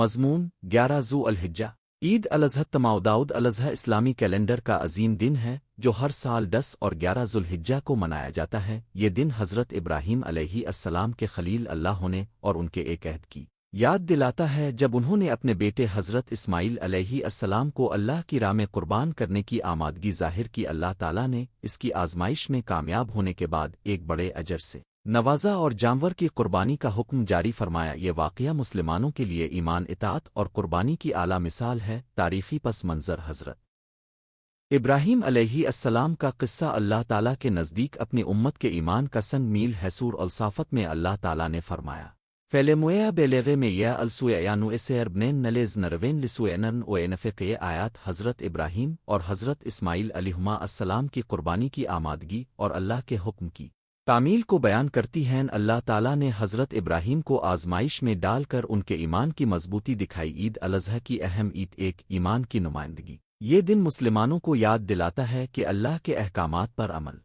مضمون 11 ذو الحجہ عید الاضحیٰ تماؤداؤد الاضحیٰ اسلامی کیلنڈر کا عظیم دن ہے جو ہر سال 10 اور 11 ذوالحجہ کو منایا جاتا ہے۔ یہ دن حضرت ابراہیم علیہ السلام کے خلیل اللہ نے اور ان کے ایک عہد کی یاد دلاتا ہے جب انہوں نے اپنے بیٹے حضرت اسماعیل علیہ السلام کو اللہ کی راہ میں قربان کرنے کی آمادگی ظاہر کی۔ اللہ تعالیٰ نے اس کی آزمائش میں کامیاب ہونے کے بعد ایک بڑے اجر سے نوازا اور جانور کی قربانی کا حکم جاری فرمایا۔ یہ واقعہ مسلمانوں کے لیے ایمان، اطاعت اور قربانی کی اعلیٰ مثال ہے۔ تاریخی پس منظر حضرت ابراہیم علیہ السلام کا قصہ اللہ تعالیٰ کے نزدیک اپنی امت کے ایمان کا سنگ میل ہے۔ سورۃ الصافات میں اللہ تعالیٰ نے فرمایا فیلمویا بیلغے میں یا السویانو اسیر بنین نلیز نروین لسوینن وینفق۔ یہ آیات حضرت ابراہیم اور حضرت اسماعیل علیہما السلام کی قربانی کی آمادگی اور اللہ کے حکم کی تعمیل کو بیان کرتی ہیں۔ اللہ تعالیٰ نے حضرت ابراہیم کو آزمائش میں ڈال کر ان کے ایمان کی مضبوطی دکھائی۔ عید الاضحیٰ کی اہم عید ایک ایمان کی نمائندگی۔ یہ دن مسلمانوں کو یاد دلاتا ہے کہ اللہ کے احکامات پر عمل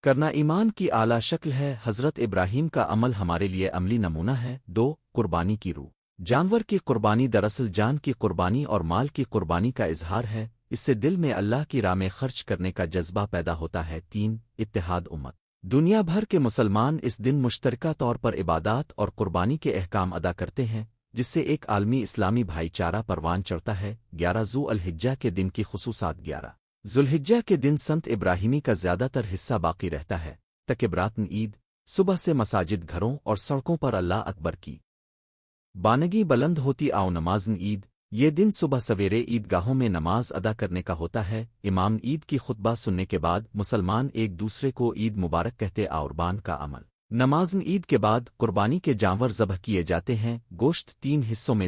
کرنا ایمان کی اعلیٰ شکل ہے۔ حضرت ابراہیم کا عمل ہمارے لیے عملی نمونہ ہے۔ 2 قربانی کی روح جانور کی قربانی دراصل جان کی قربانی اور مال کی قربانی کا اظہار ہے۔ اس سے دل میں اللہ کی راہ میں خرچ کرنے کا جذبہ پیدا ہوتا ہے۔ 3 اتحاد امت دنیا بھر کے مسلمان اس دن مشترکہ طور پر عبادات اور قربانی کے احکام ادا کرتے ہیں جس سے ایک عالمی اسلامی بھائی چارہ پروان چڑھتا ہے۔ 11 ذو الحجہ کے دن کی خصوصات 11 ذوالحجہ کے دن سنت ابراہیمی کا زیادہ تر حصہ باقی رہتا ہے۔ تکبیراتن عید صبح سے مساجد، گھروں اور سڑکوں پر اللہ اکبر کی بانگی بلند ہوتی۔ آؤ نمازن عید یہ دن صبح سویرے عید گاہوں میں نماز ادا کرنے کا ہوتا ہے۔ امام عید کی خطبہ سننے کے بعد مسلمان ایک دوسرے کو عید مبارک کہتے اوربان کا عمل۔ نمازن عید کے بعد قربانی کے جانور ذبح کیے جاتے ہیں۔ گوشت 3 حصوں میں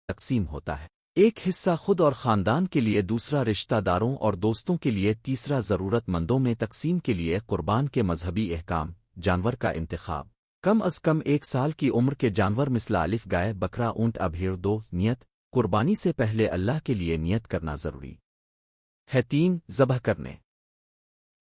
تقسیم ہوتا ہے۔ ایک حصہ خود اور خاندان کے لیے، دوسرا رشتہ داروں اور دوستوں کے لیے، تیسرا ضرورت مندوں میں تقسیم کے لیے۔ قربان کے مذہبی احکام جانور کا انتخاب کم از کم 1 سال کی عمر کے جانور مثل الف گائے، بکرا، اونٹ، ابھیڑ۔ 2 نیت قربانی سے پہلے اللہ کے لیے نیت کرنا ضروری ہے۔ 3 ذبح کرنے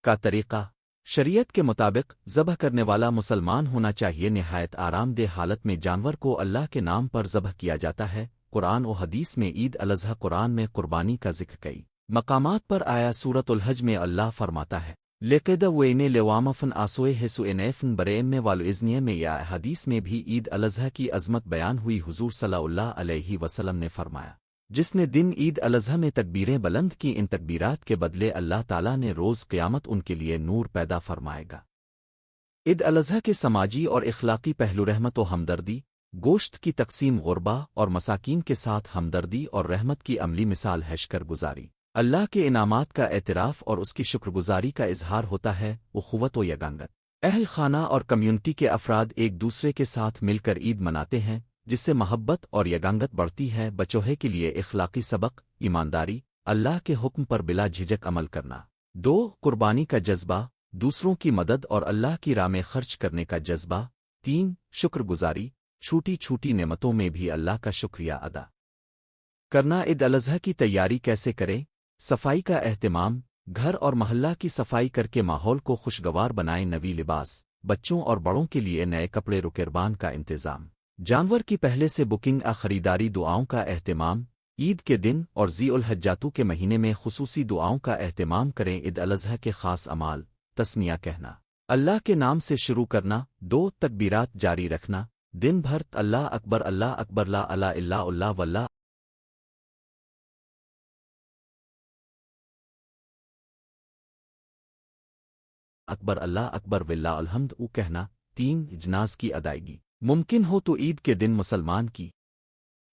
کا طریقہ شریعت کے مطابق ذبح کرنے والا مسلمان ہونا چاہیے۔ نہایت آرام دہ حالت میں جانور کو اللہ کے نام پر ذبح کیا جاتا ہے۔ قرآن و حدیث میں عید الاضحیٰ قرآن میں قربانی کا ذکر کئی مقامات پر آیا۔ سورۃ الحج میں اللہ فرماتا ہے لقد وینے لوامفن آسوئے حسوئنیفن بریم میں والازنیہ میں۔ یا حدیث میں بھی عید الاضحیٰ کی عظمت بیان ہوئی۔ حضور صلی اللہ علیہ وسلم نے فرمایا جس نے دن عید الاضحیٰ میں تکبیریں بلند کی، ان تکبیرات کے بدلے اللہ تعالیٰ نے روز قیامت ان کے لیے نور پیدا فرمائے گا۔ عید الاضحیٰ کے سماجی اور اخلاقی پہلو رحمت و ہمدردی گوشت کی تقسیم، غربا اور مساکین کے ساتھ ہمدردی اور رحمت کی عملی مثال ہے۔ شکر گزاری اللہ کے انعامات کا اعتراف اور اس کی شکر گزاری کا اظہار ہوتا ہے۔ اخوت و یگانگت اہل خانہ اور کمیونٹی کے افراد ایک دوسرے کے ساتھ مل کر عید مناتے ہیں جس سے محبت اور یگانگت بڑھتی ہے۔ بچوہے کے لیے اخلاقی سبق ایمانداری، اللہ کے حکم پر بلا جھجک عمل کرنا۔ 2 قربانی کا جذبہ دوسروں کی مدد اور اللہ کی راہ میں خرچ کرنے کا جذبہ۔ 3 شکر گزاری چھوٹی چھوٹی نعمتوں میں بھی اللہ کا شکریہ ادا کرنا۔ عید الاضحیٰ کی تیاری کیسے کریں؟ صفائی کا اہتمام گھر اور محلہ کی صفائی کر کے ماحول کو خوشگوار بنائیں۔ نوی لباس بچوں اور بڑوں کے لیے نئے کپڑے، رقربان کا انتظام، جانور کی پہلے سے بکنگ، خریداری، دعاؤں کا اہتمام عید کے دن اور ذی الحجہ کے مہینے میں خصوصی دعاؤں کا اہتمام کریں۔ عید الاضحیٰ کے خاص اعمال تسمیہ کہنا، اللہ کے نام سے شروع کرنا، 2 تکبیرات جاری رکھنا، دن بھر اللہ اکبر لا الہ الا اللہ واللہ اکبر اللہ اکبر واللہ الحمد کہنا۔ 3 جناز کی ادائیگی ممکن ہو تو عید کے دن مسلمان کی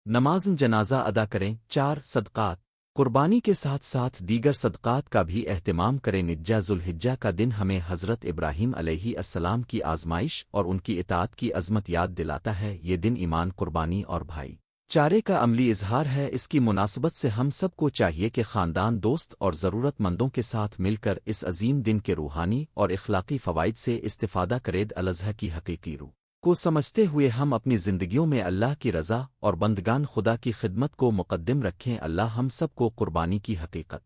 نماز جنازہ ادا کریں۔ 4 صدقات قربانی کے ساتھ ساتھ دیگر صدقات کا بھی اہتمام کریں۔ 9 ذوالحجہ کا دن ہمیں حضرت ابراہیم علیہ السلام کی آزمائش اور ان کی اطاعت کی عظمت یاد دلاتا ہے۔ یہ دن ایمان، قربانی اور بھائی چارے کا عملی اظہار ہے۔ اس کی مناسبت سے ہم سب کو چاہیے کہ خاندان، دوست اور ضرورت مندوں کے ساتھ مل کر اس عظیم دن کے روحانی اور اخلاقی فوائد سے استفادہ کریں۔ عید الاضحیٰ کی حقیقی روح کو سمجھتے ہوئے ہم اپنی زندگیوں میں اللہ کی رضا اور بندگان خدا کی خدمت کو مقدم رکھیں۔ اللہ ہم سب کو قربانی کی حقیقت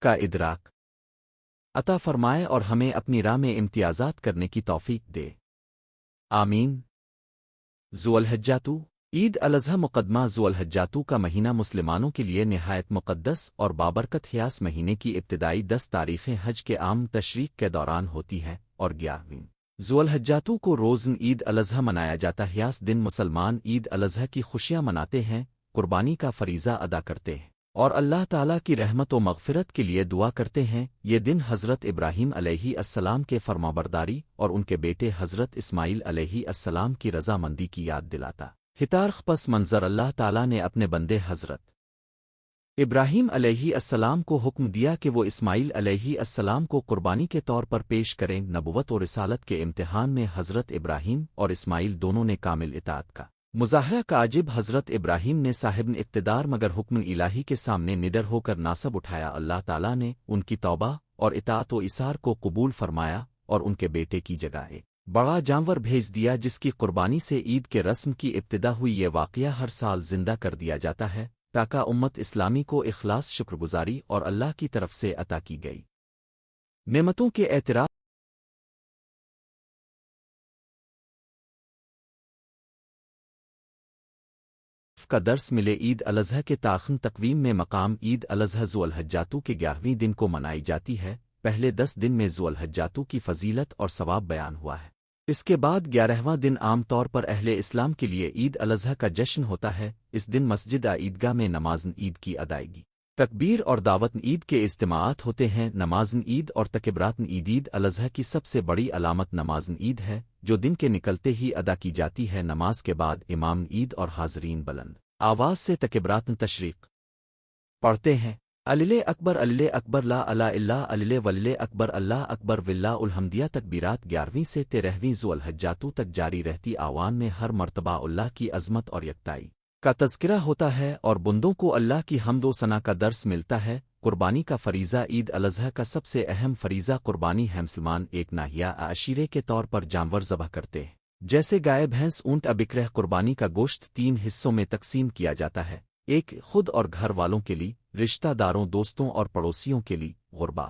کا ادراک عطا فرمائے اور ہمیں اپنی راہ میں امتیازات کرنے کی توفیق دے، آمین۔ ذو الحجاتو عید الاضحیٰ مقدمہ ذو الحجاتو کا مہینہ مسلمانوں کے لیے نہایت مقدس اور بابرکت حیاس مہینے کی ابتدائی 10 تاریخیں حج کے عام تشریق کے دوران ہوتی ہیں اور 11ویں ذو الحجاتو کو روزن عید الاضحیٰ منایا جاتا ہے۔ اس دن مسلمان عید الاضحیٰ کی خوشیاں مناتے ہیں، قربانی کا فریضہ ادا کرتے ہیں اور اللہ تعالیٰ کی رحمت و مغفرت کے لیے دعا کرتے ہیں۔ یہ دن حضرت ابراہیم علیہ السلام کے فرمانبرداری اور ان کے بیٹے حضرت اسماعیل علیہ السلام کی رضامندی کی یاد دلاتا ہے۔ تاریخ پس منظر اللہ تعالیٰ نے اپنے بندے حضرت ابراہیم علیہ السلام کو حکم دیا کہ وہ اسماعیل علیہ السلام کو قربانی کے طور پر پیش کریں۔ نبوت و رسالت کے امتحان میں حضرت ابراہیم اور اسماعیل دونوں نے کامل اطاعت کا مظاہرہ کا عجب حضرت ابراہیم نے صاحب اقتدار مگر حکم الہی کے سامنے نڈر ہو کر ناصب اٹھایا۔ اللہ تعالیٰ نے ان کی توبہ اور اطاعت و اثار کو قبول فرمایا اور ان کے بیٹے کی جگہ ایک بڑا جانور بھیج دیا جس کی قربانی سے عید کے رسم کی ابتدا ہوئی۔ یہ واقعہ ہر سال زندہ کر دیا جاتا ہے تاکہ امت اسلامی کو اخلاص، شکر گزاری اور اللہ کی طرف سے عطا کی گئی نعمتوں کے اعتراف کا درس ملے۔ عید الاضحیٰ کے تاخن تقویم میں مقام عید الاضحیٰ ذو الحجاتو کے 11ویں دن کو منائی جاتی ہے۔ پہلے 10 دن میں ذو الحجاتو کی فضیلت اور ثواب بیان ہوا ہے۔ اس کے بعد 11واں دن عام طور پر اہل اسلام کے لیے عید الاضحیٰ کا جشن ہوتا ہے۔ اس دن مسجد عیدگاہ میں نماز عید کی ادائیگی، تکبیر اور دعوت عید کے اجتماعات ہوتے ہیں۔ نماز عید اور تکبیرات عید عید الاضحیٰ کی سب سے بڑی علامت نماز عید ہے جو دن کے نکلتے ہی ادا کی جاتی ہے۔ نماز کے بعد امام عید اور حاضرین بلند آواز سے تکبیرات تشریق پڑھتے ہیں۔ اللہ اکبر لا الہ الا اللہ وللہ اکبر اللہ اکبر واللہ الحمدیہ۔ تکبیرات 11ویں سے 13ویں ذو الحجاتو تک جاری رہتی۔ آوان میں ہر مرتبہ اللہ کی عظمت اور یکتائی کا تذکرہ ہوتا ہے اور بندوں کو اللہ کی حمد و ثنا کا درس ملتا ہے۔ قربانی کا فریضہ عید الاضحیٰ کا سب سے اہم فریضہ قربانی ہے۔ مسلمان ایک ناحیہ عشیرے کے طور پر جانور ذبح کرتے ہیں جیسے گائے، بھینس، اونٹ، بکرہ۔ قربانی کا گوشت 3 حصوں میں تقسیم کیا جاتا ہے، ایک خود اور گھر والوں کے لیے، رشتہ داروں، دوستوں اور پڑوسیوں کے لیے، غربا،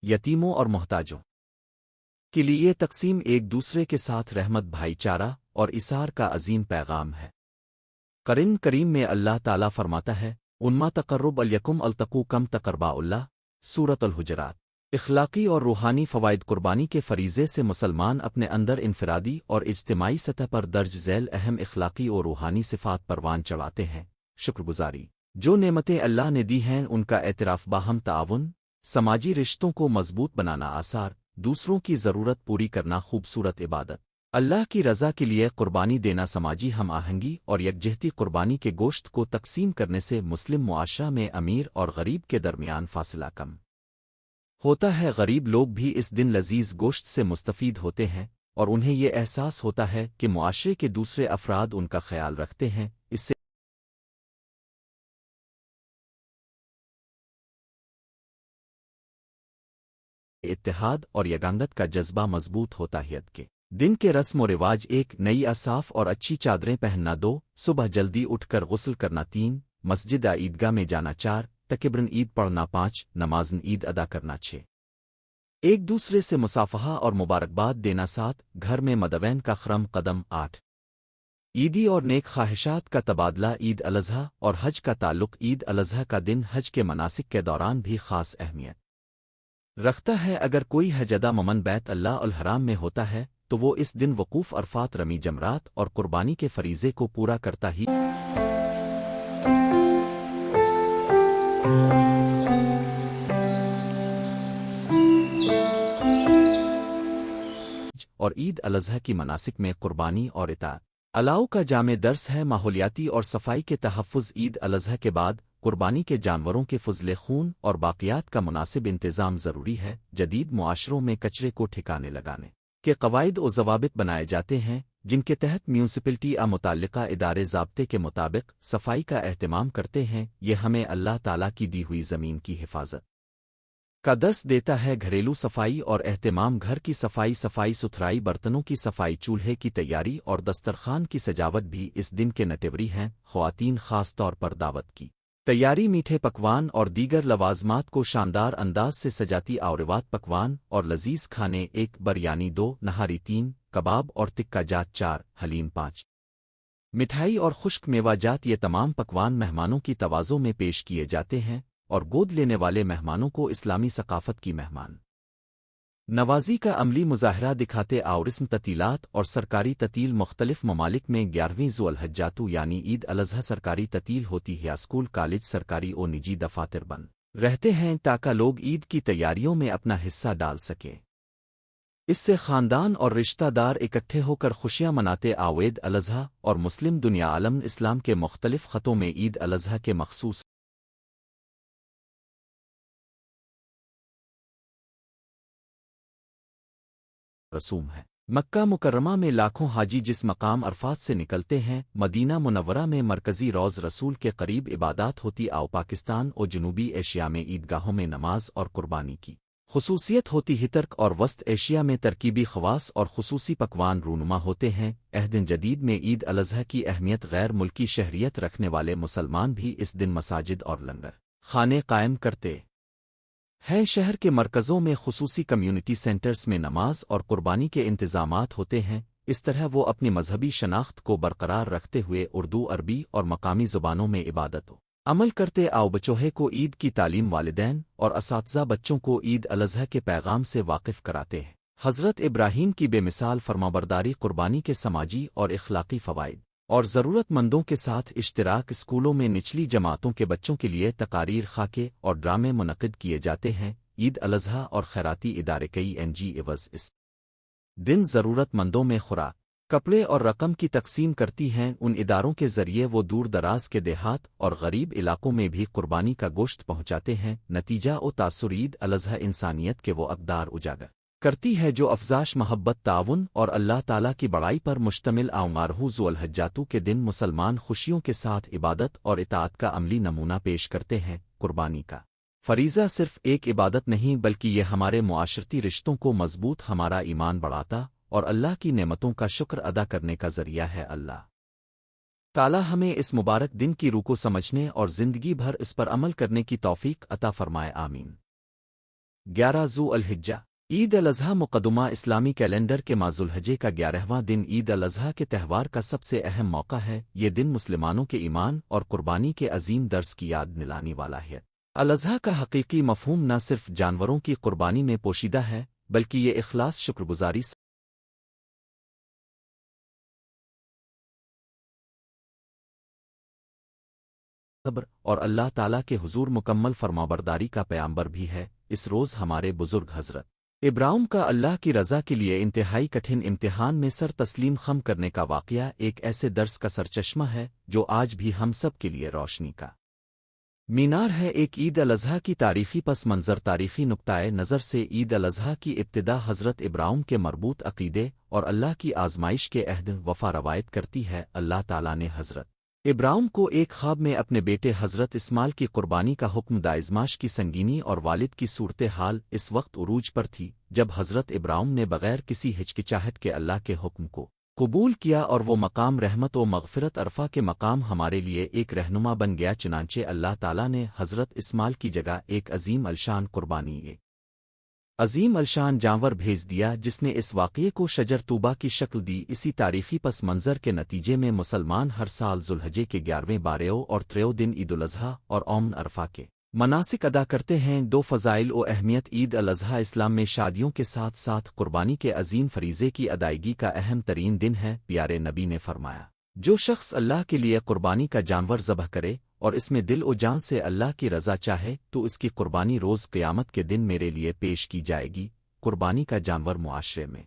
یتیموں اور محتاجوں کے لیے۔ یہ تقسیم ایک دوسرے کے ساتھ رحمت، بھائی چارہ اور اثار کا عظیم پیغام ہے۔ قرآن کریم میں اللہ تعالیٰ فرماتا ہے انما تقرب الیکم التقو کم تقربا اللہ، سورۃ الحجرات۔ اخلاقی اور روحانی فوائد قربانی کے فریضے سے مسلمان اپنے اندر انفرادی اور اجتماعی سطح پر درج ذیل اہم اخلاقی اور روحانی صفات پروان چڑھاتے ہیں۔ شکر گزاری، جو نعمتیں اللہ نے دی ہیں ان کا اعتراف، باہم تعاون، سماجی رشتوں کو مضبوط بنانا، آثار، دوسروں کی ضرورت پوری کرنا، خوبصورت عبادت، اللہ کی رضا کے لیے قربانی دینا، سماجی ہم آہنگی اور یکجہتی۔ قربانی کے گوشت کو تقسیم کرنے سے مسلم معاشرہ میں امیر اور غریب کے درمیان فاصلہ کم ہوتا ہے۔ غریب لوگ بھی اس دن لذیذ گوشت سے مستفید ہوتے ہیں اور انہیں یہ احساس ہوتا ہے کہ معاشرے کے دوسرے افراد ان کا خیال رکھتے ہیں۔ اس سے اتحاد اور یگانگت کا جذبہ مضبوط ہوتا ہے۔ عید کے دن کے رسم و رواج: ایک، نئی صاف اور اچھی چادریں پہننا۔ 2، صبح جلدی اٹھ کر غسل کرنا۔ 3، مسجد عیدگاہ میں جانا۔ 4، تکبیرن عید پڑھنا۔ 5، نماز عید ادا کرنا۔ 6، ایک دوسرے سے مصافحہ اور مبارکباد دینا۔ 7، گھر میں مدوین کا خرم قدم۔ 8، عیدی اور نیک خواہشات کا تبادلہ۔ عید الاضحیٰ اور حج کا تعلق: عید الاضحیٰ کا دن حج کے مناسک کے دوران بھی خاص اہمیت رکھتا ہے۔ اگر کوئی حجدہ ممن بیت اللہ الحرام میں ہوتا ہے تو وہ اس دن وقوف عرفات، رمی جمرات اور قربانی کے فریضے کو پورا کرتا ہی اور عید الاضحیٰ کی مناسک میں قربانی اور اطاعت اللہ کا جامع درس ہے۔ ماحولیاتی اور صفائی کے تحفظ: عید الاضحیٰ کے بعد قربانی کے جانوروں کے فضلے خون اور باقیات کا مناسب انتظام ضروری ہے۔ جدید معاشروں میں کچرے کو ٹھکانے لگانے کے قواعد و ضوابط بنائے جاتے ہیں جن کے تحت میونسپلٹی متعلقہ ادارے ضابطے کے مطابق صفائی کا اہتمام کرتے ہیں۔ یہ ہمیں اللہ تعالیٰ کی دی ہوئی زمین کی حفاظت کا درس دیتا ہے۔ گھریلو صفائی اور اہتمام: گھر کی صفائی ستھرائی، برتنوں کی صفائی، چولہے کی تیاری اور دسترخوان کی سجاوٹ بھی اس دن کے نٹوری ہیں۔ خواتین خاص طور پر دعوت کی تیاری میٹھے پکوان اور دیگر لوازمات کو شاندار انداز سے سجاتی اوروات پکوان اور لذیذ کھانے 1 بریانی 2 نہاری 3 کباب اور تکہ جات 4 حلیم 5 مٹھائی اور خشک میوہ جات یہ تمام پکوان مہمانوں کی توازوں میں پیش کیے جاتے ہیں اور گود لینے والے مہمانوں کو اسلامی ثقافت کی مہمان نوازی کا عملی مظاہرہ دکھاتے رسم تعطیلات اور سرکاری تعطیل مختلف ممالک میں 11ویں ذو الحجہ یعنی عید الاضحیٰ سرکاری تعطیل ہوتی ہے اسکول کالج سرکاری و نجی دفاتر بند رہتے ہیں تاکہ لوگ عید کی تیاریوں میں اپنا حصہ ڈال سکیں اس سے خاندان اور رشتہ دار اکٹھے ہو کر خوشیاں مناتے عید الاضحیٰ اور مسلم دنیا عالم اسلام کے مختلف خطوں میں عید الاضحیٰ کے مخصوص رسوم ہے مکہ مکرمہ میں لاکھوں حاجی جس مقام عرفات سے نکلتے ہیں مدینہ منورہ میں مرکزی روز رسول کے قریب عبادات ہوتی پاکستان اور جنوبی ایشیا میں عیدگاہوں میں نماز اور قربانی کی خصوصیت ہوتی ہے ترک اور وسط ایشیا میں ترکیبی خواص اور خصوصی پکوان رونما ہوتے ہیں عہد جدید میں عید الاضحیٰ کی اہمیت غیر ملکی شہریت رکھنے والے مسلمان بھی اس دن مساجد اور لنگر خانے قائم کرتے ہیں شہر کے مرکزوں میں خصوصی کمیونٹی سینٹرز میں نماز اور قربانی کے انتظامات ہوتے ہیں اس طرح وہ اپنی مذہبی شناخت کو برقرار رکھتے ہوئے اردو عربی اور مقامی زبانوں میں عبادت عمل کرتے بچوہے کو عید کی تعلیم والدین اور اساتذہ بچوں کو عید الاضحیٰ کے پیغام سے واقف کراتے ہیں حضرت ابراہیم کی بے مثال فرمانبرداری قربانی کے سماجی اور اخلاقی فوائد اور ضرورت مندوں کے ساتھ اشتراک اسکولوں میں نچلی جماعتوں کے بچوں کے لیے تقاریر خاکے اور ڈرامے منعقد کیے جاتے ہیں عید الاضحیٰ اور خیراتی ادارے کئی NGOs اس دن ضرورت مندوں میں خوراک کپڑے اور رقم کی تقسیم کرتی ہیں ان اداروں کے ذریعے وہ دور دراز کے دیہات اور غریب علاقوں میں بھی قربانی کا گوشت پہنچاتے ہیں نتیجہ تاثر عید الاضحیٰ انسانیت کے وہ اقدار اجاگر کرتی ہے جو افزاش محبت تعاون اور اللہ تعالیٰ کی بڑائی پر مشتمل 11 ذو الحجہ کے دن مسلمان خوشیوں کے ساتھ عبادت اور اطاعت کا عملی نمونہ پیش کرتے ہیں قربانی کا فریضہ صرف ایک عبادت نہیں بلکہ یہ ہمارے معاشرتی رشتوں کو مضبوط ہمارا ایمان بڑھاتا اور اللہ کی نعمتوں کا شکر ادا کرنے کا ذریعہ ہے اللہ تعالیٰ ہمیں اس مبارک دن کی روح کو سمجھنے اور زندگی بھر اس پر عمل کرنے کی توفیق عطا فرمائے آمین 11 ذو الحجہ عید الاضحیٰ مقدمہ اسلامی کیلنڈر کے ماہ ذو الحجہ کا 11واں دن عید الاضحیٰ کے تہوار کا سب سے اہم موقع ہے یہ دن مسلمانوں کے ایمان اور قربانی کے عظیم درس کی یاد دلانے والا ہے الاضحیٰ کا حقیقی مفہوم نہ صرف جانوروں کی قربانی میں پوشیدہ ہے بلکہ یہ اخلاص شکرگزاری صبر اور اللہ تعالیٰ کے حضور مکمل فرمانبرداری کا پیامبر بھی ہے اس روز ہمارے بزرگ حضرت ابراہیم کا اللہ کی رضا کے لیے انتہائی کٹھن امتحان میں سر تسلیم خم کرنے کا واقعہ ایک ایسے درس کا سرچشمہ ہے جو آج بھی ہم سب کے لیے روشنی کا مینار ہے ایک عید الاضحیٰ کی تاریخی پس منظر تاریخی نقطۂ نظر سے عید الاضحیٰ کی ابتدا حضرت ابراہیم کے مربوط عقیدے اور اللہ کی آزمائش کے عہد وفا روایت کرتی ہے اللہ تعالیٰ نے حضرت ابراہیم کو ایک خواب میں اپنے بیٹے حضرت اسماعیل کی قربانی کا حکم دائزماش کی سنگینی اور والد کی صورتحال اس وقت عروج پر تھی جب حضرت ابراہیم نے بغیر کسی ہچکچاہٹ کے اللہ کے حکم کو قبول کیا اور وہ مقام رحمت و مغفرت عرفہ کے مقام ہمارے لیے ایک رہنما بن گیا چنانچہ اللہ تعالیٰ نے حضرت اسماعیل کی جگہ ایک عظیم الشان قربانی عظیم الشان جانور بھیج دیا جس نے اس واقعے کو شجر طوبہ کی شکل دی اسی تاریخی پس منظر کے نتیجے میں مسلمان ہر سال ذوالحجہ کے 11ویں 12 اور 13 دن عید الاضحیٰ اور یوم عرفہ کے مناسک ادا کرتے ہیں دو فضائل و اہمیت عید الاضحیٰ اسلام میں شادیوں کے ساتھ ساتھ قربانی کے عظیم فریضے کی ادائیگی کا اہم ترین دن ہے پیارے نبی نے فرمایا جو شخص اللہ کے لیے قربانی کا جانور ذبح کرے اور اس میں دل و جان سے اللہ کی رضا چاہے تو اس کی قربانی روز قیامت کے دن میرے لیے پیش کی جائے گی قربانی کا جانور معاشرے میں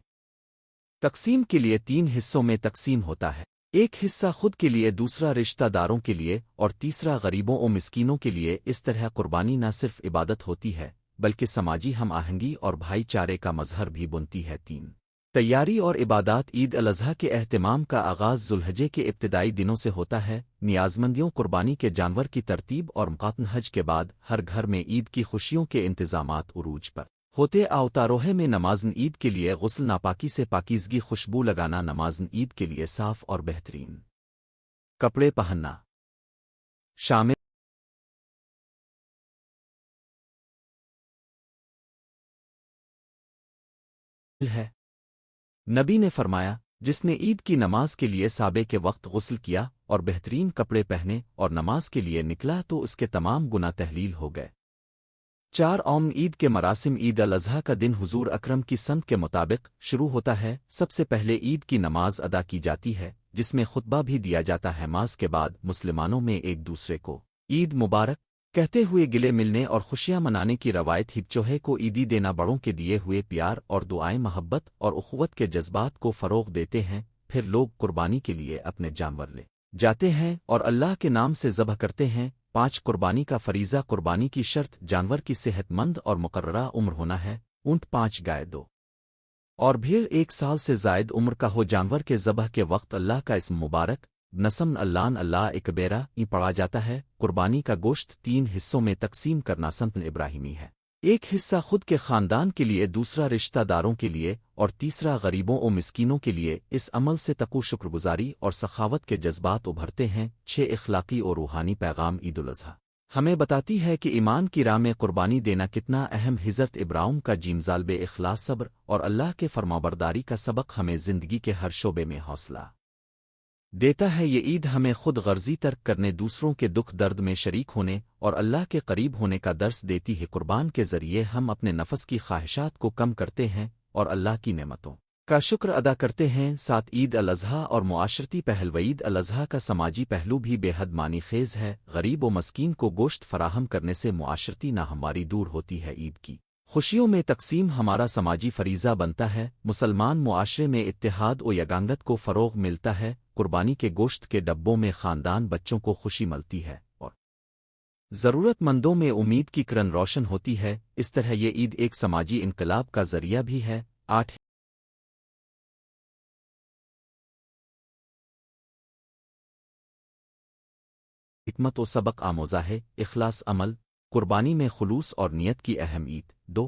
تقسیم کے لیے 3 حصوں میں تقسیم ہوتا ہے ایک حصہ خود کے لیے دوسرا رشتہ داروں کے لیے اور تیسرا غریبوں و مسکینوں کے لیے اس طرح قربانی نہ صرف عبادت ہوتی ہے بلکہ سماجی ہم آہنگی اور بھائی چارے کا مظہر بھی بنتی ہے 3 تیاری اور عبادات عید الاضحیٰ کے اہتمام کا آغاز ذوالحجہ کے ابتدائی دنوں سے ہوتا ہے نیازمندیوں قربانی کے جانور کی ترتیب اور مقاتن حج کے بعد ہر گھر میں عید کی خوشیوں کے انتظامات عروج پر ہوتے تاروہے میں نمازن عید کے لیے غسل ناپاکی سے پاکیزگی خوشبو لگانا نمازن عید کے لیے صاف اور بہترین کپڑے پہننا شامل ہے। نبی نے فرمایا، جس نے عید کی نماز کے لیے صابے کے وقت غسل کیا اور بہترین کپڑے پہنے اور نماز کے لیے نکلا تو اس کے تمام گناہ تحلیل ہو گئے۔ 4 عید کے مراسم عید الاضحیٰ کا دن حضور اکرم کی سنت کے مطابق شروع ہوتا ہے۔ سب سے پہلے عید کی نماز ادا کی جاتی ہے، جس میں خطبہ بھی دیا جاتا ہے۔ نماز کے بعد مسلمانوں میں ایک دوسرے کو عید مبارک کہتے ہوئے گلے ملنے اور خوشیاں منانے کی روایت ہچوہے کو عیدی دینا بڑوں کے دیے ہوئے پیار اور دعائیں محبت اور اخوت کے جذبات کو فروغ دیتے ہیں۔ پھر لوگ قربانی کے لیے اپنے جانور لے جاتے ہیں اور اللہ کے نام سے ذبح کرتے ہیں۔ 5 قربانی کا فریضہ قربانی کی شرط جانور کی صحت مند اور مقررہ عمر ہونا ہے۔ اونٹ 5 گائے 2 اور بھیڑ 1 سال سے زائد عمر کا ہو۔ جانور کے ذبح کے وقت اللہ کا اسم مبارک نسم اللہ اکبیرہ پڑھا جاتا ہے۔ قربانی کا گوشت 3 حصوں میں تقسیم کرنا سنت ابراہیمی ہے۔ ایک حصہ خود کے خاندان کے لیے، دوسرا رشتہ داروں کے لیے اور تیسرا غریبوں و مسکینوں کے لیے۔ اس عمل سے تقوی، شکر گزاری اور سخاوت کے جذبات ابھرتے ہیں۔ 6 اخلاقی اور روحانی پیغام عید الاضحیٰ ہمیں بتاتی ہے کہ ایمان کی راہ میں قربانی دینا کتنا اہم۔ حضرت ابراہیم کا ظالب اخلاص، صبر اور اللہ کے فرمانبرداری کا سبق ہمیں زندگی کے ہر شعبے میں حوصلہ دیتا ہے۔ یہ عید ہمیں خود غرضی ترک کرنے، دوسروں کے دکھ درد میں شریک ہونے اور اللہ کے قریب ہونے کا درس دیتی ہے۔ قربان کے ذریعے ہم اپنے نفس کی خواہشات کو کم کرتے ہیں اور اللہ کی نعمتوں کا شکر ادا کرتے ہیں۔ ساتھ عید الاضحیٰ اور معاشرتی پہلو۔ عید الاضحیٰ کا سماجی پہلو بھی بے حد معنی خیز ہے۔ غریب و مسکین کو گوشت فراہم کرنے سے معاشرتی ناہمواری دور ہوتی ہے۔ عید کی خوشیوں میں تقسیم ہمارا سماجی فریضہ بنتا ہے۔ مسلمان معاشرے میں اتحاد و یگانگت کو فروغ ملتا ہے۔ قربانی کے گوشت کے ڈبوں میں خاندان بچوں کو خوشی ملتی ہے اور ضرورت مندوں میں امید کی کرن روشن ہوتی ہے۔ اس طرح یہ عید ایک سماجی انقلاب کا ذریعہ بھی ہے۔ 8 حکمت و سبق آموزہ ہے۔ اخلاص عمل، قربانی میں خلوص اور نیت کی اہم عید۔ 2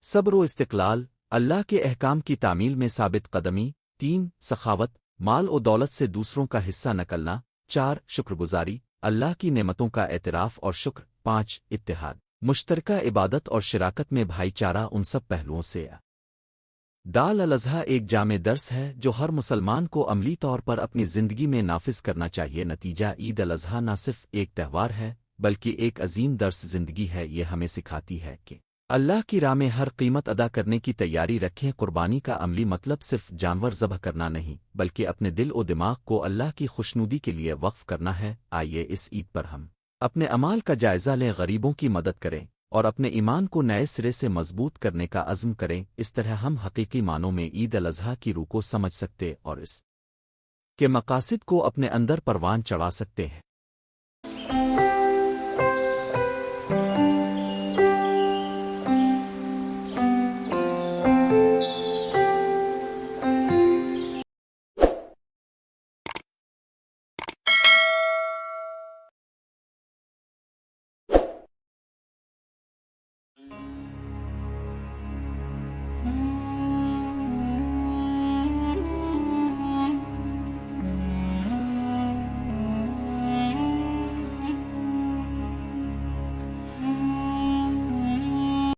صبر و استقلال، اللہ کے احکام کی تعمیل میں ثابت قدمی۔ 3 سخاوت، مال و دولت سے دوسروں کا حصہ نکلنا۔ 4 شکر گزاری، اللہ کی نعمتوں کا اعتراف اور شکر۔ 5 اتحاد، مشترکہ عبادت اور شراکت میں بھائی چارہ۔ ان سب پہلوؤں سے دال الاضحیٰ ایک جامع درس ہے جو ہر مسلمان کو عملی طور پر اپنی زندگی میں نافذ کرنا چاہیے۔ نتیجہ، عید الاضحیٰ نہ صرف ایک تہوار ہے بلکہ ایک عظیم درس زندگی ہے۔ یہ ہمیں سکھاتی ہے کہ اللہ کی راہ میں ہر قیمت ادا کرنے کی تیاری رکھیں۔ قربانی کا عملی مطلب صرف جانور ذبح کرنا نہیں بلکہ اپنے دل و دماغ کو اللہ کی خوشنودی کے لیے وقف کرنا ہے۔ آئیے اس عید پر ہم اپنے اعمال کا جائزہ لیں، غریبوں کی مدد کریں اور اپنے ایمان کو نئے سرے سے مضبوط کرنے کا عزم کریں۔ اس طرح ہم حقیقی معنوں میں عید الاضحیٰ کی روح کو سمجھ سکتے اور اس کے مقاصد کو اپنے اندر پروان چڑھا سکتے ہیں۔